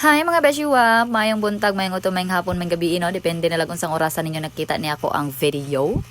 Hi mga beshiwa, mayong buntag, mayong uto, mayong hapon, mayong gabi, no? Depende na lang kung sang orasan ninyo nakita niya ako ang video.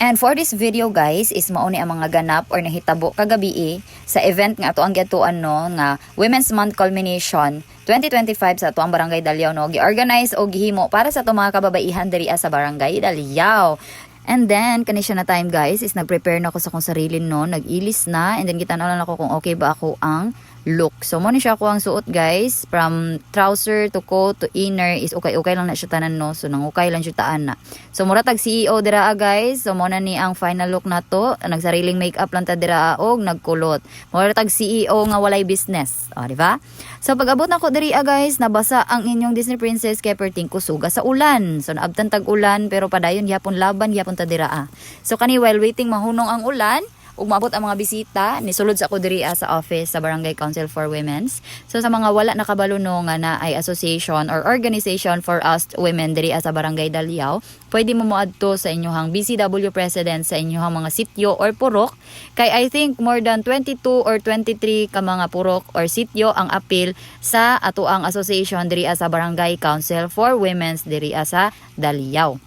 And for this video guys, is mauni ang mga ganap or nahitabo kagabi sa event nga ato ang gatuan no, nga Women's Month Culmination 2025 sa ato ang Barangay Daliao no. Gi-organize o gihimo para sa ato mga kababaihan diri sa Barangay Daliao. And then, kanisya na time guys, is nag-prepare na ako sa kong sarili no, nag-ilis na, and then kitanaw na ako kung okay ba ako ang look. So, mo ni siya ako ang suot guys, from trouser to coat to inner, is okay lang na siya tanan no, so nang okay lang siya taan na. So, muratag CEO dira guys, so mo na ni ang final look na to, nagsariling makeup lang ta dira og nagkulot. Muratag CEO nga walay business, o, di ba? So, pag-abot na ko diri guys, nabasa ang inyong Disney Princess kay perting kusuga sa ulan. So, naabtan tag ulan, pero padayon gyapon laban gyapon ta dira. So, kani while waiting mahunong ang ulan, ug maabot ang mga bisita, nisulod sa ako diri sa office sa Barangay Council for Women's. So sa mga wala nakabalo no nga na ay association or organization for us women diri sa Barangay Daliao, pwede mo moadto sa inyohang BCW president sa inyohang mga sityo or purok. Kay I think more than 22 or 23 ka mga purok or sityo ang apil sa ato ang association diri sa Barangay Council for Women's diri sa Daliao.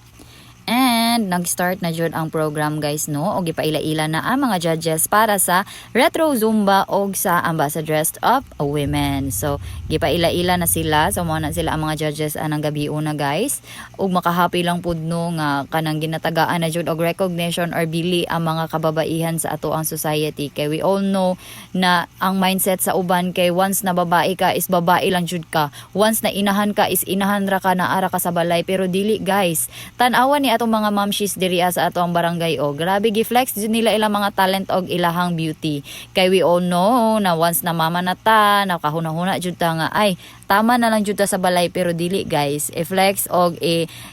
And nag-start na jud ang program guys no, og gipaila-ila na ang mga judges para sa Retro Zumba og sa Ambassadress of Women. So gipaila-ila na sila, so mo na sila ang mga judges anang gabi una guys. Ug makahappy lang pud no nga kanang ginatagaan na jud og recognition or bili ang mga kababaihan sa ato ang society. Kay we all know na ang mindset sa uban kay once na babae ka is babae lang jud ka. Once na inahan ka is inahan ra ka na ara ka sa balay, pero dili guys. Tan-awan ni atong mga mamshis diri sa atong barangay o grabe gi-flex din nila ilang mga talent og ilahang beauty. Kay we all know na once na mama na ta, nakahuna-huna jud ta nga ay tama na lang jud ta sa balay, pero dili guys. I-flex og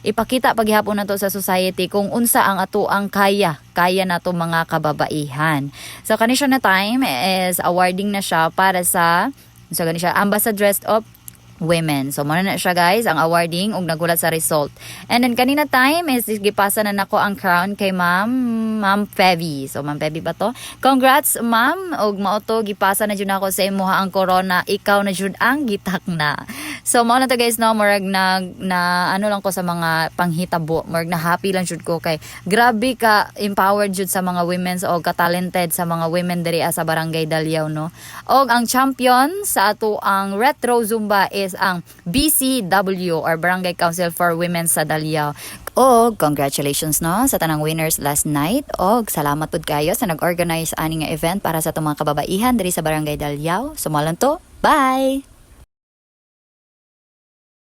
ipakita paghihapon nato sa society kung unsa ang ato ang kaya nato mga kababaihan. So kanisya na time is awarding na siya para sa kanisya Ambassadress of Women. So, muna na siya guys, ang awarding ug nagulat sa result. And then, kanina time is gipasa na nako ang crown kay Ma'am Fevy. So, Ma'am Fevy ba to? Congrats, Ma'am. Ug mauto, gipasa na dyan ako sa imuha ang corona. Ikaw na dyan ang gitak na. So, muna to guys, no, marag na ano lang ko sa mga panghitabo. Marag na happy lang jud ko kay grabe ka empowered jud sa mga women o ka-talented sa mga women diri sa Barangay Daliao, no. Og ang champion sa ato ang Retro Zumba is ang BCW or Barangay Council for Women sa Daliao. O congratulations no sa tanang winners last night. O salamat pud kayo sa nag-organize ani nga event para sa itong mga kababaihan diri sa Barangay Daliao. Sumalan to. Bye!